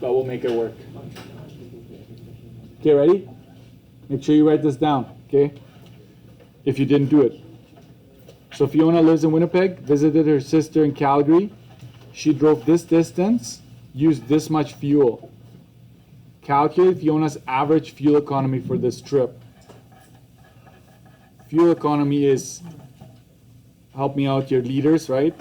but we'll make it work. Okay, ready? Make sure you write this down, okay? If you didn't do it. So Fiona lives in Winnipeg, visited her sister in Calgary. She drove this distance, used this much fuel. Calculate Fiona's average fuel economy for this trip. Fuel economy is, help me out, your liters, right?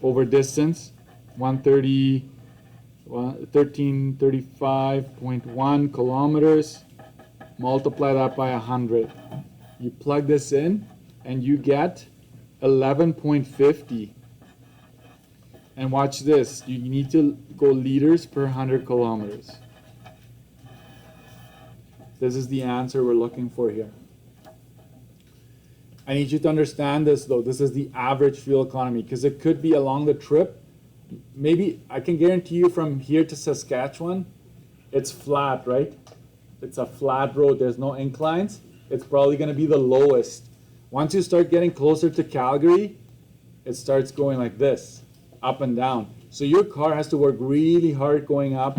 Over distance, 1335.1 kilometers. Multiply that by 100. You plug this in and you get 11.50. And watch this, you need to go liters per 100 kilometers. This is the answer we're looking for here. I need you to understand this though, this is the average fuel economy, because it could be along the trip. Maybe, I can guarantee you from here to Saskatchewan, it's flat, right? It's a flat road, there's no inclines. It's probably going to be the lowest. Once you start getting closer to Calgary, it starts going like this, up and down. So your car has to work really hard going up,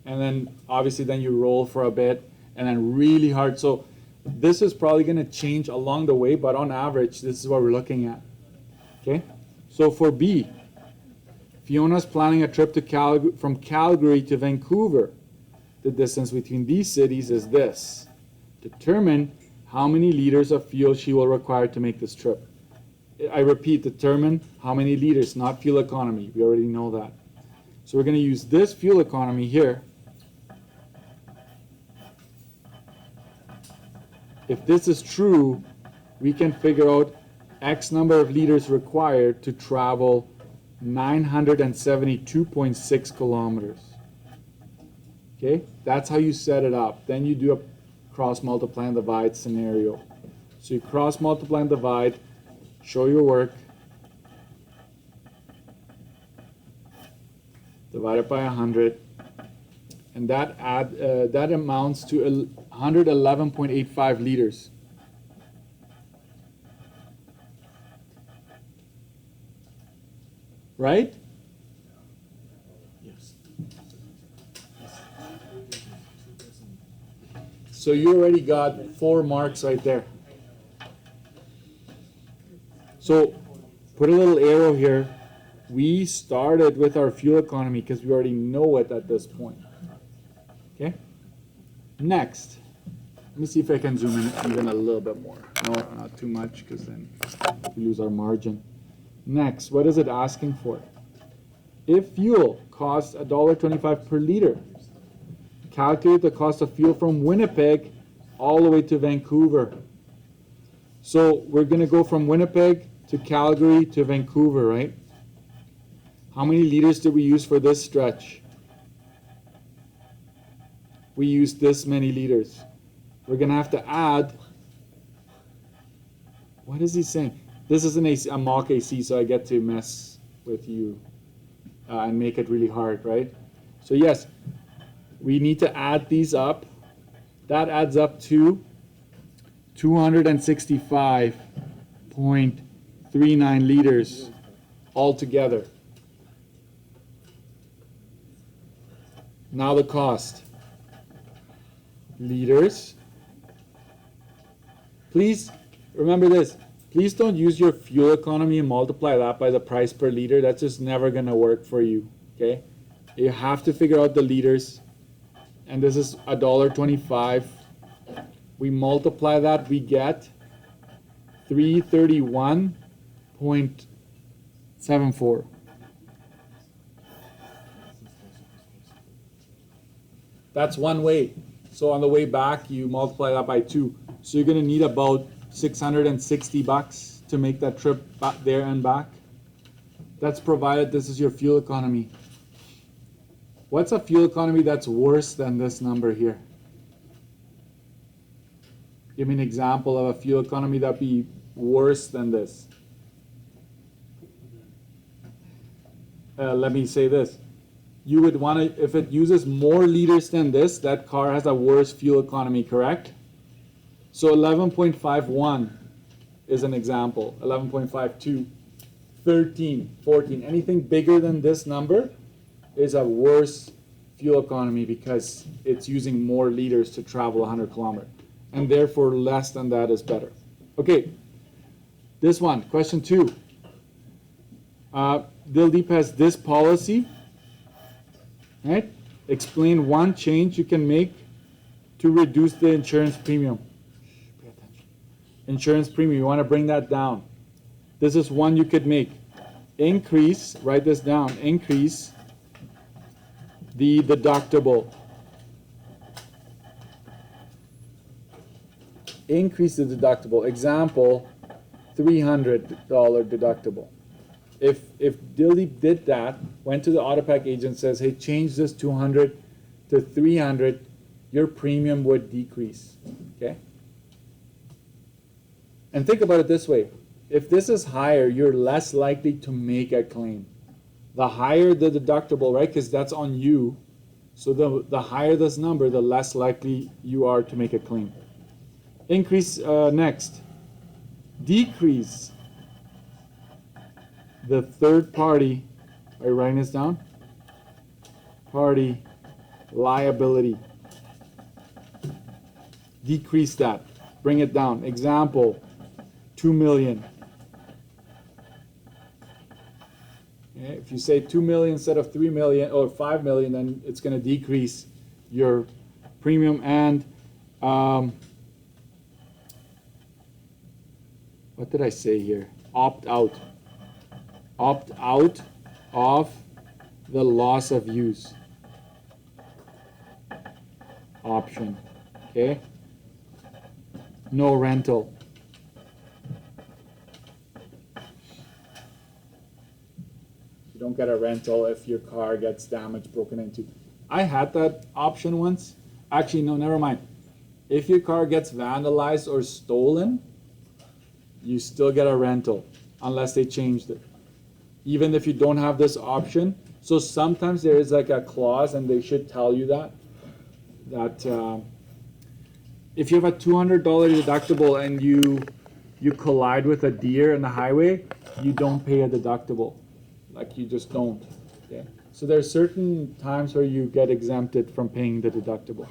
and then obviously then you roll for a bit, and then really hard. So this is probably going to change along the way, but on average, this is what we're looking at. Okay? So for B, Fiona's planning a trip to from Calgary to Vancouver. The distance between these cities is this. Determine how many liters of fuel she will require to make this trip. I repeat, determine how many liters, not fuel economy. We already know that. So we're going to use this fuel economy here. If this is true, we can figure out X number of liters required to travel 972.6 kilometers. Okay, that's how you set it up. Then you do a cross multiply and divide scenario. So you cross multiply and divide, show your work, divide it by 100, and that amounts to 111.85 liters. Right? Yes. So you already got 4 marks right there. So put a little arrow here. We started with our fuel economy because we already know it at this point. Okay? Next. Let me see if I can zoom in even a little bit more. No, not too much because then we lose our margin. Next, what is it asking for? If fuel costs $1.25 per liter, calculate the cost of fuel from Winnipeg all the way to Vancouver. So we're going to go from Winnipeg to Calgary to Vancouver, right? How many liters did we use for this stretch? We used this many liters. We're going to have to add, what is he saying? This is a mock AC, so I get to mess with you and make it really hard, right? So yes, we need to add these up. That adds up to 265.39 liters altogether. Now the cost. Liters. Please remember this. Please don't use your fuel economy and multiply that by the price per liter. That's just never going to work for you, okay? You have to figure out the liters. And this is $1.25. We multiply that, we get 331.74. That's one way. So on the way back, you multiply that by 2. So you're going to need about $660 to make that trip back there and back. That's provided this is your fuel economy. What's a fuel economy that's worse than this number here? Give me an example of a fuel economy that'd be worse than this. Let me say this. You would want to, if it uses more liters than this, that car has a worse fuel economy, correct? So 11.51 is an example, 11.52. 13, 14, anything bigger than this number is a worse fuel economy because it's using more liters to travel 100 kilometers. And therefore, less than that is better. Okay, this one, question 2. Dildeep has this policy, right? Explain one change you can make to reduce the insurance premium. Pay attention. Insurance premium, you want to bring that down. This is one you could make. Increase, write this down, increase the deductible. Increase the deductible. Example, $300 deductible. If Dildeep did that, went to the Autopack agent, says, hey, change this 200 to 300, your premium would decrease, okay? And think about it this way. If this is higher, you're less likely to make a claim. The higher the deductible, right, because that's on you, so the higher this number, the less likely you are to make a claim. Increase, next. Decrease the third party, are you writing this down? Party liability. Decrease that, bring it down. Example, 2 million. Okay, if you say 2 million instead of 3 million or 5 million, then it's going to decrease your premium. And what did I say here? Opt out. Opt out of the loss of use option. Okay? No rental. You don't get a rental if your car gets damaged, broken into. I had that option once. Actually, no, never mind. If your car gets vandalized or stolen, you still get a rental unless they changed it. Even if you don't have this option. So sometimes there is like a clause, and they should tell you that if you have a $200 deductible and you collide with a deer on the highway, you don't pay a deductible. Like, you just don't. Okay? So there's certain times where you get exempted from paying the deductible.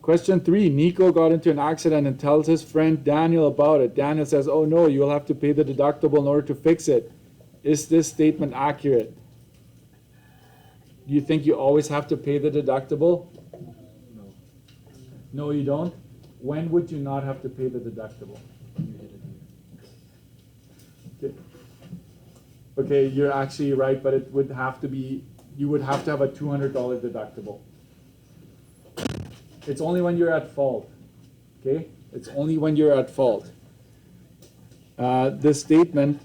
Question 3, Nico got into an accident and tells his friend Daniel about it. Daniel says, oh no, you'll have to pay the deductible in order to fix it. Is this statement accurate? Do you think you always have to pay the deductible? No. No, you don't? When would you not have to pay the deductible? You hit a deer. Okay. Okay, you're actually right, but it would have to be, you would have to have a $200 deductible. It's only when you're at fault, okay? It's only when you're at fault. This statement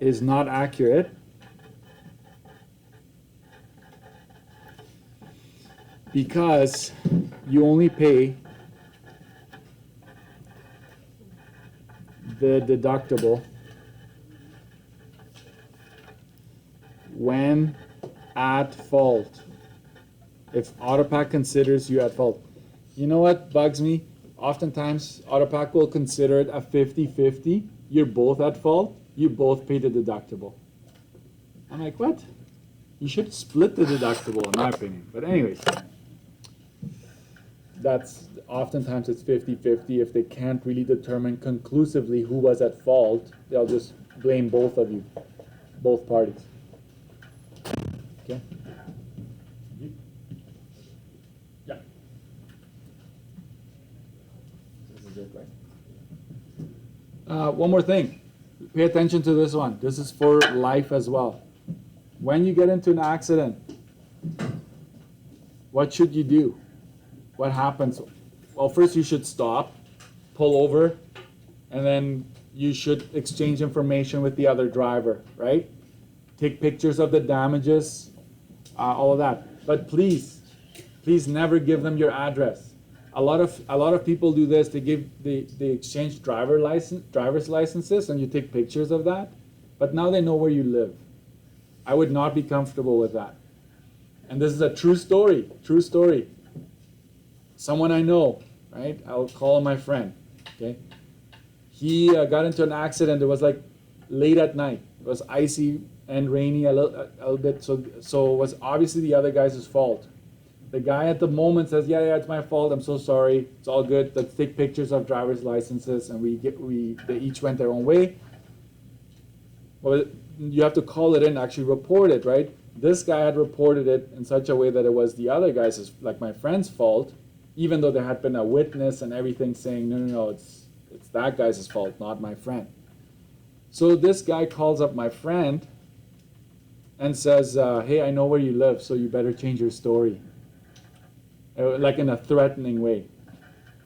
is not accurate because you only pay the deductible when at fault. If Autopack considers you at fault. You know what bugs me? Oftentimes, Autopack will consider it a 50-50. You're both at fault. You both pay the deductible. I'm like, what? You should split the deductible, in my opinion. But anyways, that's oftentimes it's 50-50. If they can't really determine conclusively who was at fault, they'll just blame both of you, both parties. Okay? Yeah. This is it, right? One more thing. Pay attention to this one. This is for life as well. When you get into an accident, what should you do? What happens? Well, first you should stop, pull over, and then you should exchange information with the other driver, right? Take pictures of the damages, all of that. But please never give them your address. A lot of people do this. They exchange driver's licenses, and you take pictures of that. But now they know where you live. I would not be comfortable with that. And this is a true story. True story. someone I know, right? I'll call him my friend, okay? He got into an accident. It was like late at night. It was icy and rainy a little bit, so it was obviously the other guy's fault. The guy at the moment says, yeah, it's my fault. I'm so sorry. It's all good. Let's take pictures of driver's licenses, and they each went their own way. Well, you have to call it in, actually report it, right? This guy had reported it in such a way that it was the other guy's, like my friend's fault, even though there had been a witness and everything saying, no, it's that guy's fault, not my friend. So this guy calls up my friend and says, hey, I know where you live, so you better change your story. Like in a threatening way.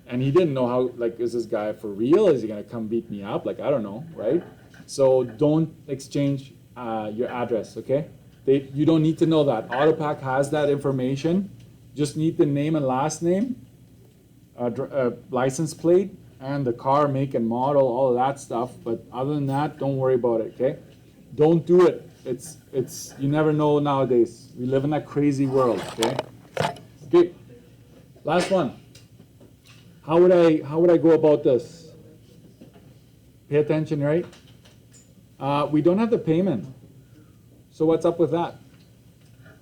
And he didn't know how, like, is this guy for real? Is he gonna come beat me up? Like, I don't know, right? So don't exchange your address, okay? You don't need to know that. AutoPack has that information. Just need the name and last name, license plate, and the car, make and model, all of that stuff. But other than that, don't worry about it, okay? Don't do it. It's you never know nowadays. We live in a crazy world, okay? Okay, last one. How would I go about this? Pay attention, right? We don't have the payment. So what's up with that?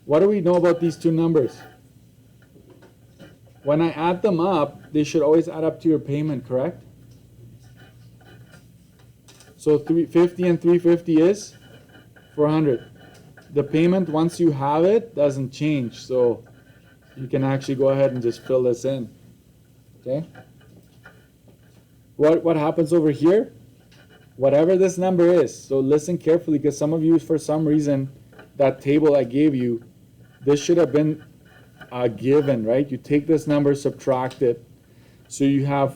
What do we know about these two numbers? When I add them up, they should always add up to your payment, correct? So 350 and 350 is 400. The payment, once you have it, doesn't change. So you can actually go ahead and just fill this in. Okay? What happens over here? Whatever this number is, so listen carefully, because some of you, for some reason, that table I gave you, this should have been given, right? You take this number, subtract it, so you have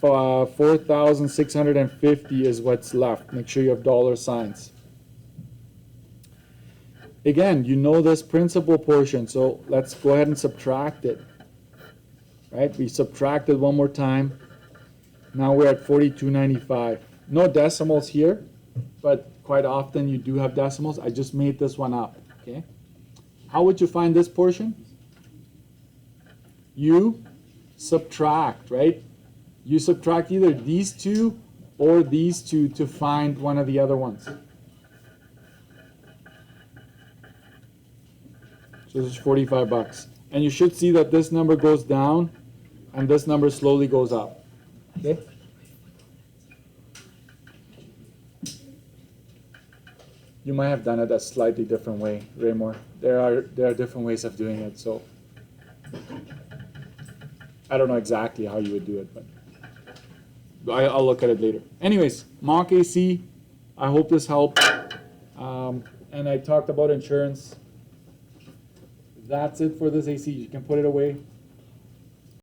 4,650 is what's left. Make sure you have dollar signs. Again, you know this principal portion, so let's go ahead and subtract it. Right? We subtracted one more time. Now we're at 42.95. No decimals here, but quite often you do have decimals. I just made this one up, okay? How would you find this portion? You subtract, right? You subtract either these two or these two to find one of the other ones. So this is 45 bucks. And you should see that this number goes down and this number slowly goes up, okay? You might have done it a slightly different way, Raymore. There are different ways of doing it, so I don't know exactly how you would do it, but I'll look at it later. Anyways, mock AC, I hope this helped. And I talked about insurance. That's it for this AC. You can put it away.